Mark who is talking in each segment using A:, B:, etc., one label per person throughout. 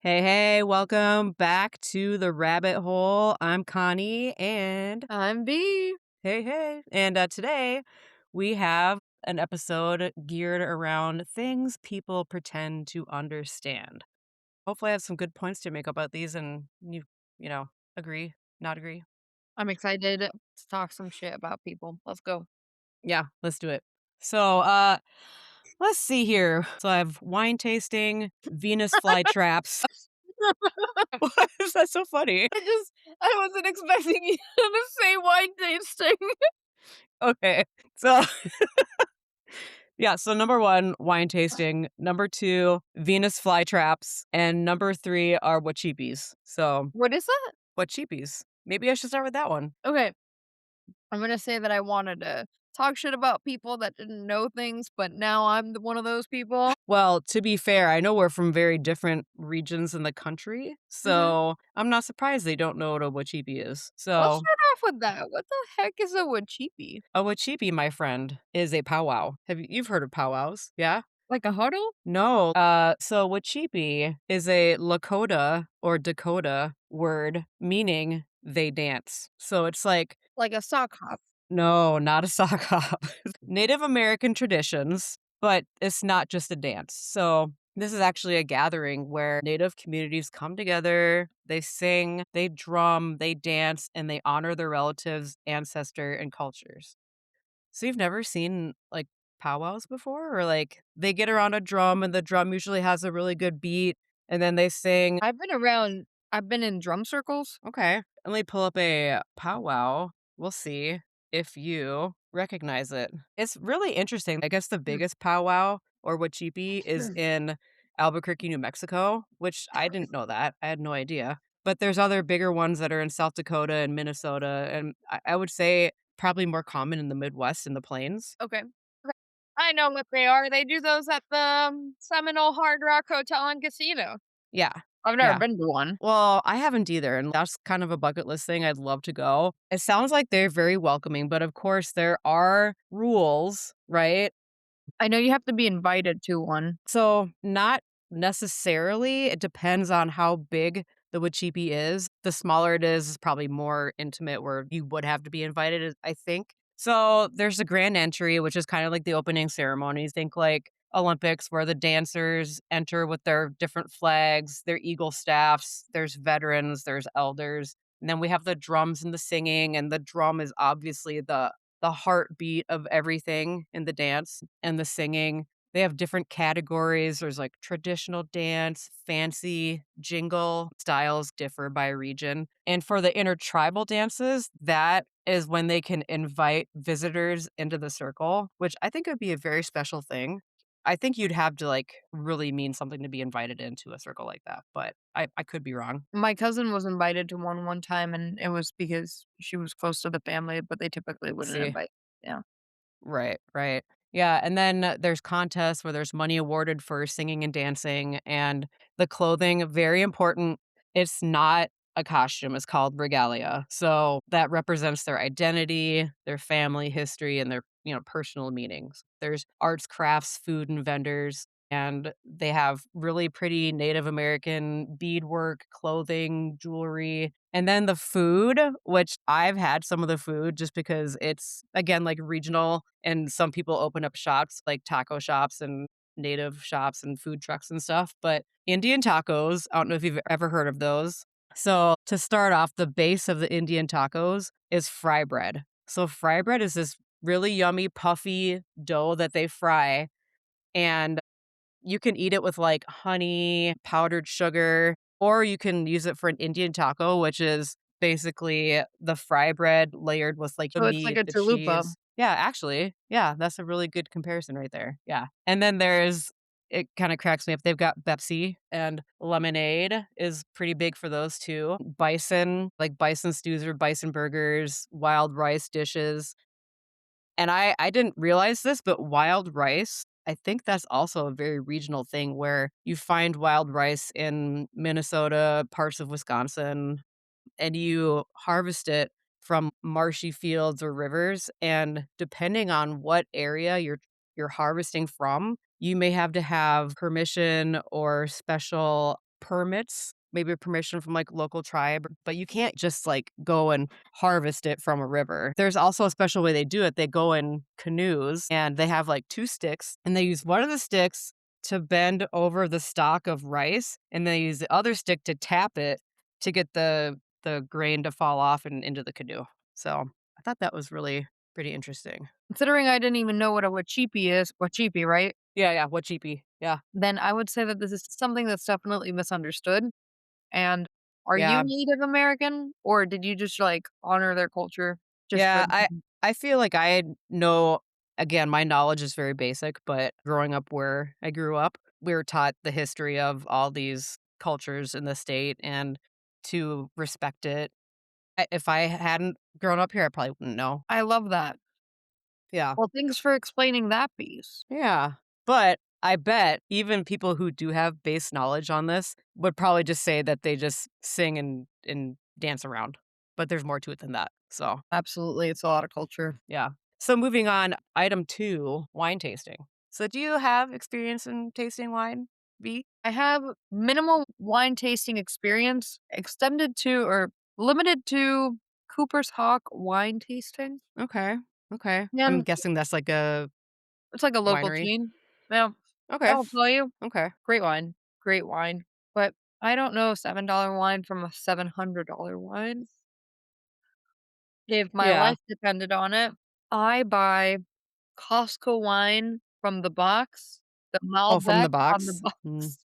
A: Hey, hey, welcome back to the rabbit hole. I'm Connie and
B: I'm Vee.
A: hey, hey. And today we have an episode geared around things people pretend to understand. Hopefully, I have some good points to make about these and you know, agree, not agree.
B: I'm excited to talk some shit about people. Let's go.
A: Yeah, let's do it. So, let's see here. So, I have wine tasting, Venus flytraps. Why is that so funny?
B: I wasn't expecting you to say wine tasting.
A: Okay. So, yeah, so number 1, wine tasting, number 2, Venus flytraps, and number 3 are Wachipis. So,
B: What is that?
A: Wachipis. Maybe I should start with that one.
B: Okay, I'm gonna say that I wanted to talk shit about people that didn't know things, but now I'm one of those people.
A: Well, to be fair, I know we're from very different regions in the country,
B: Mhm.
A: so I'm not surprised they don't know what a Wachipi is.
B: Let's
A: So,
B: start off with that. What the heck is a wachipi?
A: a Wachipi, my friend, is a powwow. You've heard of powwows, yeah?
B: Like a huddle?
A: No. So Wachipi is a Lakota or Dakota word meaning they dance. So it's like,
B: Like a sock hop?
A: no, not a sock hop. Native American traditions, but it's not just a dance. So this is actually a gathering where Native communities come together, they sing, they drum, they dance, and they honor their relatives, ancestor, and cultures. So you've never seen, like, powwows before? Or, like, they get around a drum, and the drum usually has a really good beat, and then they sing.
B: I've been in drum circles.
A: Okay, let me pull up a powwow. We'll see if you recognize it. It's really interesting. I guess the
B: Hmm.
A: biggest powwow, or Wachipi, is in Albuquerque, New Mexico, which I didn't know that. I had no idea. But there's other bigger ones that are in South Dakota and Minnesota, and I would say probably more common in the Midwest and the plains.
B: Okay. Okay. I know what they are. They do those at the Seminole Hard Rock Hotel and Casino.
A: Yeah,
B: I've never
A: yeah.
B: been to one.
A: Well, I haven't either, and that's kind of a bucket list thing. I'd love to go. It sounds like they're very welcoming, but of course, there are rules, right?
B: I know you have to be invited to one.
A: So, not necessarily. It depends on how big the Wachipi is. The smaller it is probably more intimate, where you would have to be invited, I think. So, there's the grand entry, which is kind of like the opening ceremonies. Think like Olympics, where the dancers enter with their different flags, their eagle staffs. There's veterans, there's elders. And then we have the drums and the singing, and the drum is obviously the heartbeat of everything in the dance and the singing. They have different categories. There's like traditional dance, fancy, jingle styles differ by region. And for the intertribal dances, that is when they can invite visitors into the circle, which I think would be a very special thing. I think you'd have to like really mean something to be invited into a circle like that, but I could be wrong.
B: My cousin was invited to one time, and it was because she was close to the family, but they typically wouldn't
A: See.
B: invite. Yeah.
A: Right, right. Yeah, and then there's contests where there's money awarded for singing and dancing, and the clothing, very important. It's not a costume, it's called regalia. So that represents their identity, their family history, and their, personal meanings. There's arts, crafts, food, and vendors, and they have really pretty Native American beadwork, clothing, jewelry, and then the food, which I've had some of the food just because it's, again, like, regional, and some people open up shops, like taco shops and native shops and food trucks and stuff, but Indian tacos, I don't know if you've ever heard of those. So, to start off, the base of the Indian tacos is fry bread. So, fry bread is this really yummy, puffy dough that they fry, and you can eat it with, like, honey, powdered sugar, or you can use it for an Indian taco, which is basically the fry bread layered with, like, the
B: So it's like
A: meat,
B: a
A: the
B: chalupa.
A: cheese. Yeah, actually, yeah, that's a really good comparison right there, yeah. And then there's it kinda cracks me up, they've got Pepsi, and lemonade is pretty big for those too. Bison, like bison stews or bison burgers, wild rice dishes. And I didn't realize this, but wild rice, I think that's also a very regional thing where you find wild rice in Minnesota, parts of Wisconsin, and you harvest it from marshy fields or rivers, and depending on what area you're harvesting from, you may have to have permission or special permits, maybe a permission from like local tribe, but you can't just like go and harvest it from a river. There's also a special way they do it. They go in canoes and they have like two sticks and they use one of the sticks to bend over the stalk of rice and they use the other stick to tap it to get the grain to fall off and into the canoe. So I thought that was really pretty interesting.
B: Considering I didn't even know what a wachipi is, wachipi, right?
A: Yeah, yeah, what cheapy. Yeah.
B: Then I would say that this is something that's definitely misunderstood. And are you
A: Yeah.
B: Native American or did you just like honor their culture just for
A: Yeah, I feel like I know again, my knowledge is very basic, but growing up where I grew up, we were taught the history of all these cultures in the state and to respect it. If I hadn't grown up here, I probably wouldn't know.
B: I love that.
A: Yeah.
B: Well, thanks for explaining that piece.
A: Yeah. But I bet even people who do have base knowledge on this would probably just say that they just sing and dance around. But there's more to it than that. So
B: Absolutely, it's a lot of culture.
A: yeah. So moving on, item 2, wine tasting. So do you have experience in tasting wine, V?
B: I have minimal wine tasting experience, extended to or limited to Cooper's Hawk wine tasting.
A: Okay. Okay. I'm
B: And
A: guessing that's like a
B: it's like a local
A: winery.
B: chain. Yeah,
A: Okay.
B: I'll tell you,
A: Okay.
B: great wine, great wine. But I don't know $7 wine from a $700 wine. If my
A: Yeah.
B: life depended on it, I buy Costco wine from the box, the
A: Oh, from the
B: Malbec on the
A: box? Mm.
B: box,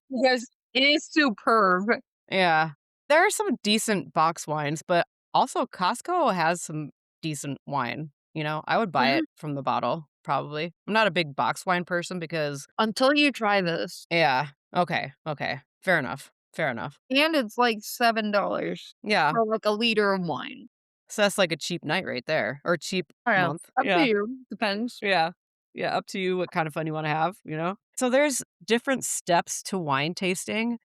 B: because it is superb.
A: Yeah. There are some decent box wines, but also Costco has some decent wine. You know, I would buy
B: Mhm.
A: it from the bottle, probably. I'm not a big box wine person because,
B: Until you try this,
A: yeah. Okay. Okay. Fair enough. Fair enough.
B: and it's like $7
A: Yeah.
B: for, like, a liter of wine.
A: So that's like a cheap night right there or cheap
B: I don't know,
A: month.
B: up to
A: Yeah.
B: you, depends.
A: Yeah. Yeah. Up to you what kind of fun you want to have, you know? So there's different steps to wine tasting.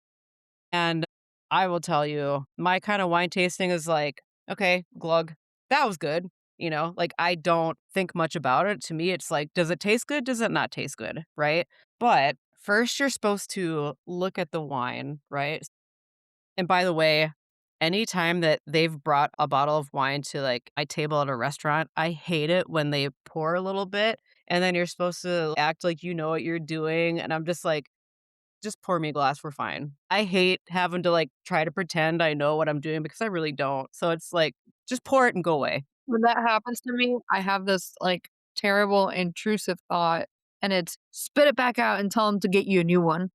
A: And I will tell you, my kind of wine tasting is like, okay, glug, that was good. You know, like I don't think much about it. To me, it's like, does it taste good? Does it not taste good? Right. But first, you're supposed to look at the wine, right? And by the way, anytime that they've brought a bottle of wine to like my table at a restaurant, I hate it when they pour a little bit and then you're supposed to act like you know what you're doing. And I'm just like, just pour me a glass, we're fine. I hate having to, like, try to pretend I know what I'm doing because I really don't. So it's like, just pour it and go away.
B: When that happens to me, I have this, like, terrible intrusive thought, and it's, "Spit it back out and tell them to get you a new one."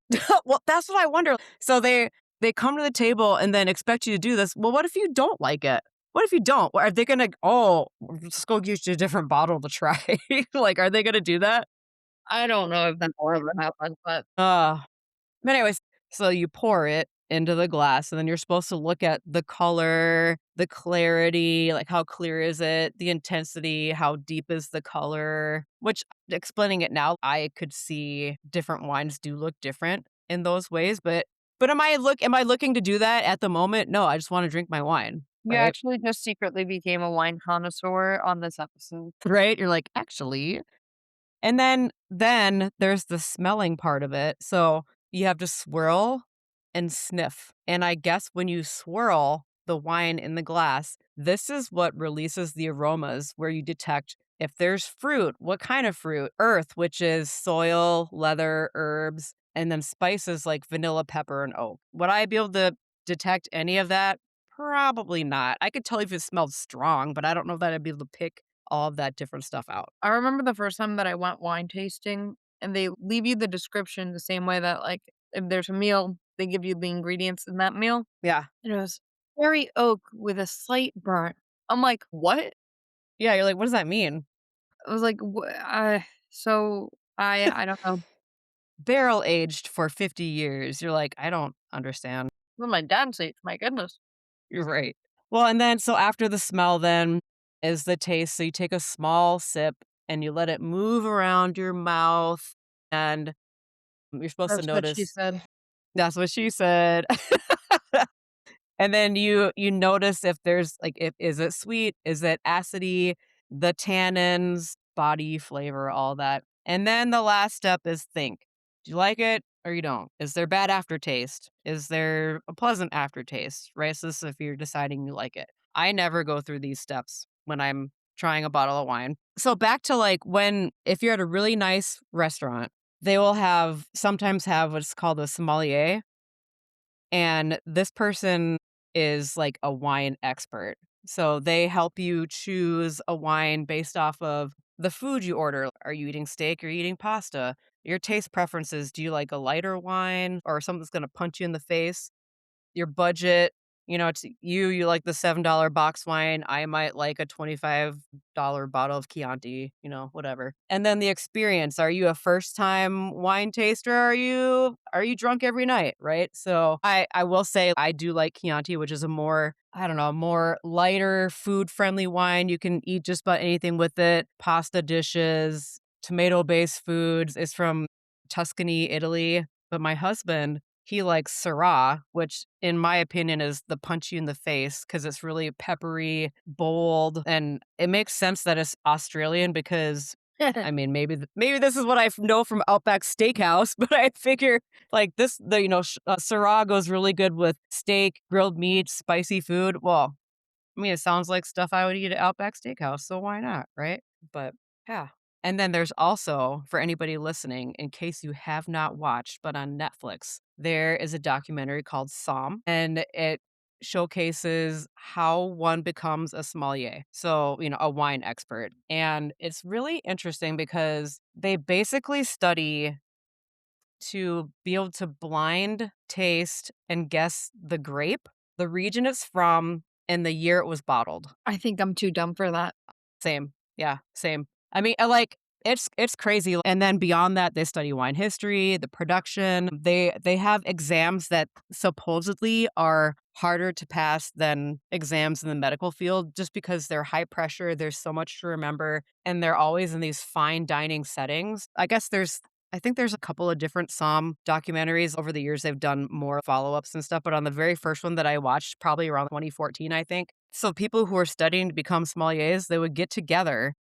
A: Well, that's what I wonder. So they come to the table and then expect you to do this. Well, what if you don't like it? What if you don't? Are they gonna, "Oh, let's go get you a different bottle to try." Like, are they gonna do that?
B: I don't know if that will ever happen, but
A: Uh But anyways, so you pour it into the glass, and then you're supposed to look at the color, the clarity, like how clear is it, the intensity, how deep is the color, which explaining it now, I could see different wines do look different in those ways, but am I looking to do that at the moment? No, I just want to drink my wine,
B: you
A: right?
B: actually just secretly became a wine connoisseur on this episode.
A: Right? You're like, actually, and then there's the smelling part of it. So you have to swirl and sniff. And I guess when you swirl the wine in the glass, this is what releases the aromas where you detect if there's fruit, what kind of fruit? Earth, which is soil, leather, herbs, and then spices like vanilla, pepper, and oak. Would I be able to detect any of that? Probably not. I could tell if it smelled strong, but I don't know that I'd be able to pick all of that different stuff out.
B: I remember the first time that I went wine tasting, and they leave you the description the same way that, like, if there's a meal, they give you the ingredients in that meal,
A: Yeah.
B: and it was cherry oak with a slight burnt. I'm like, "What?"
A: Yeah, you're like, "What does that mean?"
B: I was like, so I don't know.
A: "Barrel aged for 50 years." You're like, "I don't understand."
B: Well, my dad's age, my goodness.
A: You're right. Well, and then so after the smell then is the taste. So you take a small sip and you let it move around your mouth, and you're supposed to
B: That's what she
A: notice.
B: said.
A: That's what she said. And then you notice if there's like if is it sweet, is it acidy, the tannins, body flavor, all that. And then the last step is think. Do you like it? or you don't? Is there bad aftertaste? Is there a pleasant aftertaste? Right? So this is if you're deciding you like it. I never go through these steps when I'm trying a bottle of wine. So back to like when if you're at a really nice restaurant, they will have sometimes have what's called a sommelier, and this person is like a wine expert. So they help you choose a wine based off of the food you order. Are you eating steak or are you eating pasta? Your taste preferences. Do you like a lighter wine or something that's going to punch you in the face? Your budget, it's you like the $7 box wine, I might like a $25 bottle of Chianti, whatever. And then the experience, are you a first time wine taster? Are you drunk every night, right? So I will say I do like Chianti, which is a more I don't know, more lighter, food friendly wine. You can eat just about anything with it. Pasta dishes, tomato based foods. It's from Tuscany, Italy. But my husband, he likes Syrah, which in my opinion is the punch you in the face because it's really peppery, bold, and it makes sense that it's Australian because I mean, maybe this is what know from Outback Steakhouse, but I figure like Syrah goes really good with steak, grilled meat, spicy food. Well, I mean, it sounds like stuff I would eat at Outback Steakhouse, so why not, right? But yeah. And then there's also, for anybody listening, in case you have not watched, but on Netflix, there is a documentary called Somm, and it showcases how one becomes a sommelier. So, a wine expert. And it's really interesting because they basically study to be able to blind taste and guess the grape, the region it's from, and the year it was bottled.
B: I think I'm too dumb for that.
A: Same. Yeah, same. I mean, it's crazy. And then beyond that, they study wine history, the production. They have exams that supposedly are harder to pass than exams in the medical field just because they're high pressure, there's so much to remember, and they're always in these fine dining settings. I think there's a couple of different Somm documentaries over the years. They've done more follow-ups and stuff, but on the very first one that I watched, probably around 2014, I think. So people who are studying to become sommeliers, they would get together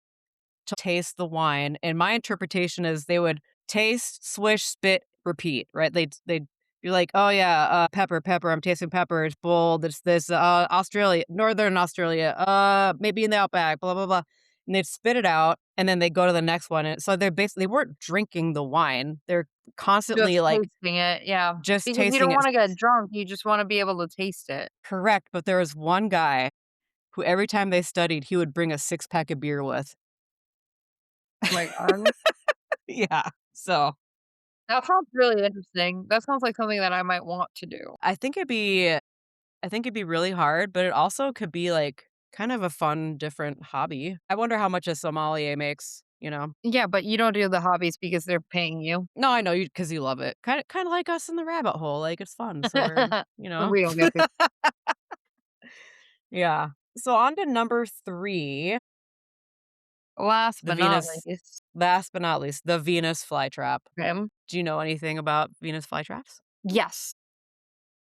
A: to taste the wine. And my interpretation is they would taste, swish, spit, repeat, right? They'd be like, "Oh yeah, pepper, pepper. I'm tasting pepper. It's bold. It's this Australia, Northern Australia. Maybe in the outback. Blah blah blah." And they'd spit it out, and then they go to the next one. And so they weren't drinking the wine. They're constantly
B: Just
A: like
B: tasting it, yeah.
A: just
B: Because you don't
A: tasting it.
B: wanna get drunk, you just wanna be able to taste it.
A: Correct. But there was one guy who every time they studied, he would bring a six-pack of beer with.
B: Oh my god.
A: Yeah. So
B: That sounds really interesting. That sounds like something that I might want to do.
A: I think it'd be I think it'd be really hard, but it also could be like kind of a fun, different hobby. I wonder how much a sommelier makes.
B: Yeah, but you don't do the hobbies because they're paying you.
A: No, I know you because you love it. Kind of like us in the rabbit hole. Like it's fun. So we're,
B: But we don't get to.
A: yeah. So on to number 3,
B: Last
A: the
B: but not
A: Venus.
B: least,
A: Last but not least, the Venus flytrap.
B: him.
A: Do you know anything about Venus flytraps?
B: Yes.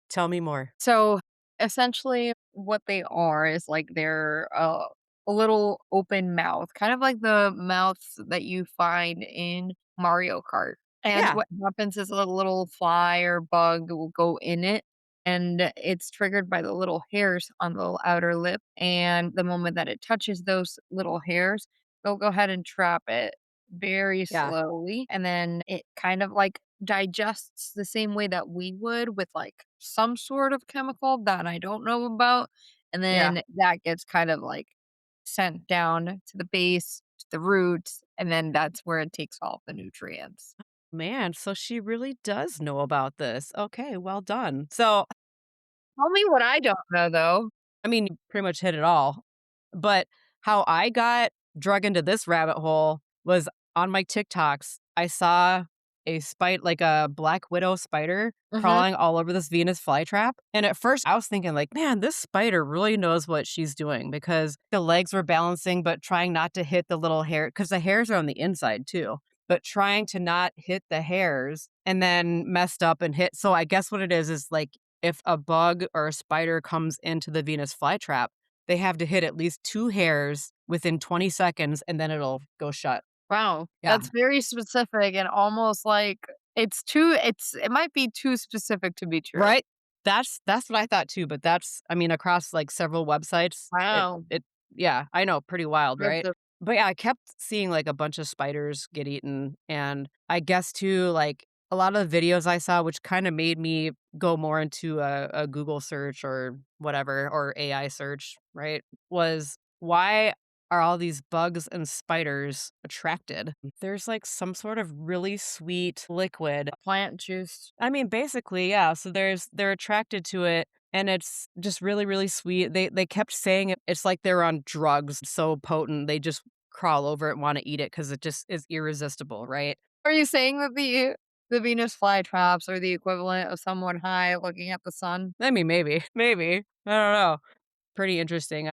A: Tell me more.
B: So, essentially, what they are is, like, they're, a little open mouth, kind of like the mouths that you find in Mario Kart, and
A: Yeah.
B: what happens is a little fly or bug will go in it, and it's triggered by the little hairs on the outer lip, and the moment that it touches those little hairs, they'll go ahead and trap it very
A: Yeah.
B: slowly, and then it kind of, like, digests the same way that we would with, like, some sort of chemical that I don't know about, and
A: Yeah.
B: then that gets kind of, like, sent down to the base, to the roots, and then that's where it takes all the nutrients.
A: Man, so she really does know about this. Okay, well done. So,
B: Tell me what I don't know, though.
A: I mean, you pretty much hit it all. But how I got drug into this rabbit hole was on my TikToks. I saw a spider, like a black widow spider,
B: Mhm.
A: crawling all over this Venus flytrap. And at first, I was thinking, like, man, this spider really knows what she's doing because the legs were balancing, but trying not to hit the little hair because the hairs are on the inside too. But trying to not hit the hairs and then messed up and hit. So I guess what it is like if a bug or a spider comes into the Venus flytrap, they have to hit at least 2 hairs within 20 seconds, and then it'll go shut.
B: Wow,
A: Yeah.
B: that's very specific and almost, like, it might be too specific to be true.
A: Right? That's what I thought too, but that's I mean, across, like, several websites,
B: Wow.
A: it yeah, I know, pretty wild,
B: That's
A: right?
B: a
A: But, yeah, I kept seeing, like, a bunch of spiders get eaten, and I guess too, like, a lot of the videos I saw, which kinda made me go more into a Google search or whatever, or AI search, right, was why are all these bugs and spiders attracted? There's, like, some sort of really sweet liquid.
B: plant juice.
A: I mean, basically, yeah, so they're attracted to it, and it's just really, really sweet. They kept saying it's like they're on drugs, so potent, they just crawl over it and wanna eat it because it just is irresistible, right?
B: Are you saying that the Venus flytraps are the equivalent of someone high looking at the sun?
A: I mean, maybe, maybe, I don't know. Pretty interesting.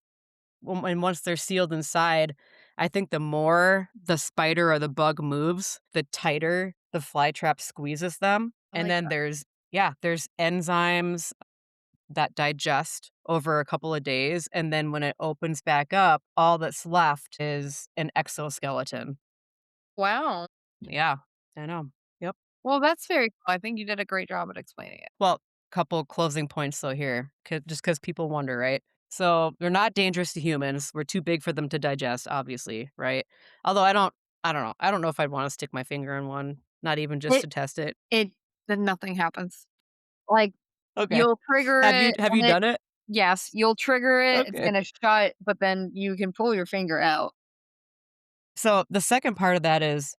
A: And once they're sealed inside, I think the more the spider or the bug moves, the tighter the fly trap squeezes them,
B: Oh
A: and
B: my
A: then
B: god.
A: there's enzymes that digest over a couple of days, and then when it opens back up, all that's left is an exoskeleton.
B: Wow.
A: Yeah, I know. Yep.
B: Well, that's very cool. I think you did a great job at explaining it.
A: Well, couple closing points though here, just because people wonder, right? So they're not dangerous to humans. We're too big for them to digest, obviously, right? Although I don't know. I don't know if I'd want to stick my finger in one, not even just
B: It
A: to test it.
B: it then nothing happens. Like,
A: Okay.
B: you'll trigger it
A: Have you
B: and it
A: done it?
B: yes, you'll trigger it, it's
A: Okay.
B: gonna shut, but then you can pull your finger out.
A: So the second part of that is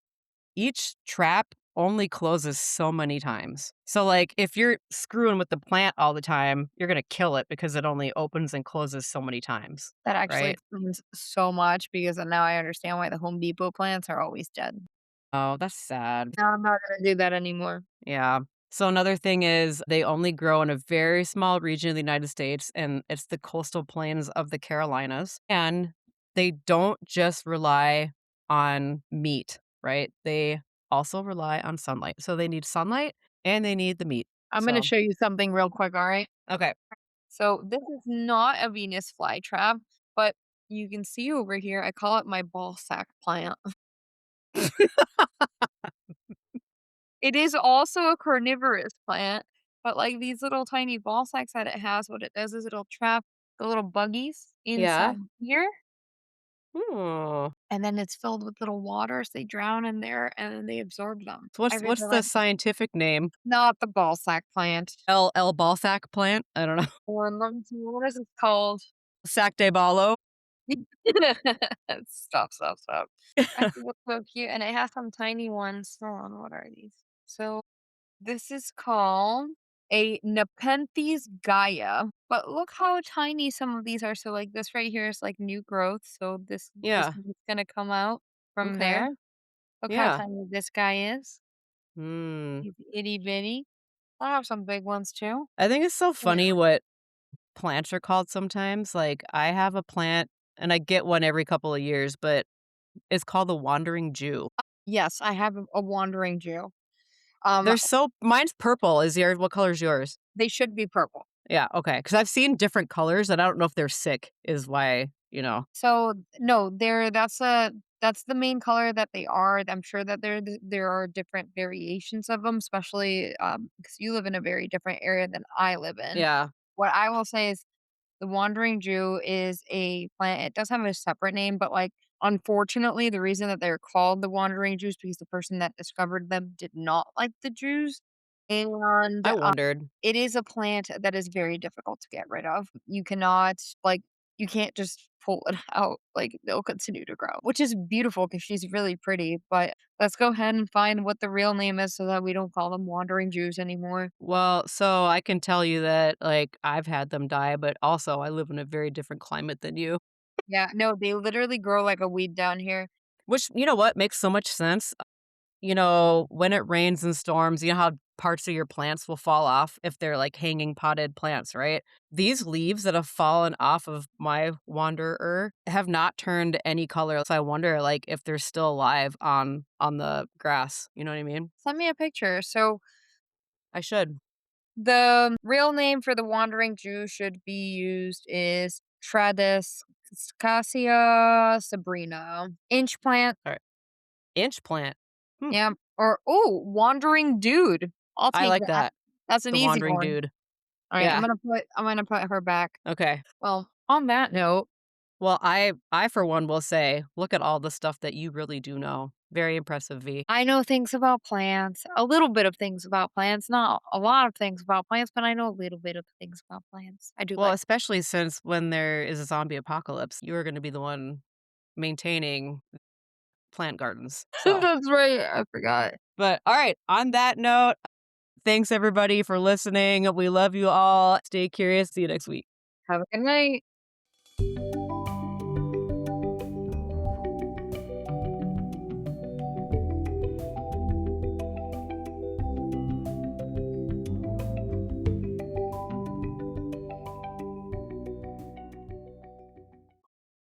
A: each trap only closes so many times. So, like, if you're screwing with the plant all the time, you're gonna kill it because it only opens and closes so many times,
B: That actually
A: right?
B: explains so much because now I understand why the Home Depot plants are always dead.
A: Oh, that's sad.
B: Now I'm not gonna do that anymore.
A: Yeah. So another thing is they only grow in a very small region of the United States, and it's the coastal plains of the Carolinas. And they don't just rely on meat, right? They also rely on sunlight. So they need sunlight and they need the meat.
B: I'm gonna
A: So,
B: show you something real quick, alright?
A: okay.
B: So, this is not a Venus flytrap, but you can see over here, I call it my ball sack plant. It is also a carnivorous plant, but, like, these little tiny ball sacks that it has, what it does is it'll trap the little buggies
A: Yeah.
B: inside here,
A: Hmm.
B: and then it's filled with little waters, they drown in there, and then they absorb them.
A: So
B: I really
A: what's the
B: like
A: scientific name?
B: not the ball sack plant.
A: L Balsac plant? I don't know.
B: Or let me see, what is it called?
A: Sac de Ballo?
B: Stop, stop, stop. I think it's so cute, and it has some tiny ones. Hold on, what are these? So this is called a Nepenthes Gaia, but look how tiny some of these are. So like this right here is like new growth. So this
A: Yeah.
B: is gonna come out from
A: Okay.
B: there. Look how
A: Yeah.
B: tiny this guy is.
A: Hmm.
B: He's itty bitty. I have some big ones too.
A: I think it's so
B: Yeah.
A: funny what plants are called sometimes. Like, I have a plant and I get one every couple of years, but it's called the wandering Jew.
B: Yes, I have a wandering Jew.
A: They're so mine's purple. Is yours what color is yours?
B: They should be purple.
A: Yeah, okay. Because 'cause I've seen different colors and I don't know if they're sick is why, you know.
B: So, no, that's the main color that they are. I'm sure that there are different variations of them, especially, because you live in a very different area than I live in.
A: Yeah.
B: What I will say is the wandering Jew is a plant. It does have a separate name, but, like, unfortunately, the reason that they're called the wandering Jews because the person that discovered them did not like the Jews, and,
A: I wondered.
B: it is a plant that is very difficult to get rid of. You cannot, like, you can't just pull it out, like, they'll continue to grow, which is beautiful because she's really pretty, but let's go ahead and find what the real name is so that we don't call them wandering Jews anymore.
A: Well, so I can tell you that, like, I've had them die, but also I live in a very different climate than you,
B: Yeah, no, they literally grow like a weed down here.
A: which, you know what, makes so much sense. You know, when it rains and storms, you know how parts of your plants will fall off if they're like hanging potted plants, right? These leaves that have fallen off of my wanderer have not turned any color. So I wonder like if they're still alive on the grass. You know what I mean?
B: Send me a picture. So,
A: I should.
B: the real name for the wandering Jew should be used is Tradescasia sabrina. Inch plant.
A: All right. Inch plant. Hmm,
B: Yeah. Or, oh, wandering dude. I'll
A: I
B: take
A: like
B: that.
A: that.
B: That's an
A: The
B: easy
A: wandering
B: one.
A: dude.
B: All right,
A: Yeah.
B: I'm gonna put her back.
A: Okay.
B: Well, on that note,
A: Well, I for one will say, look at all the stuff that you really do know. Very impressive, V.
B: I know things about plants, a little bit of things about plants, not a lot of things about plants, but I know a little bit of things about plants. I do
A: Well,
B: like
A: especially since when there is a zombie apocalypse, you are gonna be the one maintaining plant gardens. So,
B: That's right. I forgot.
A: but all right, on that note, thanks everybody for listening. We love you all. Stay curious. See you next week.
B: Have a good night.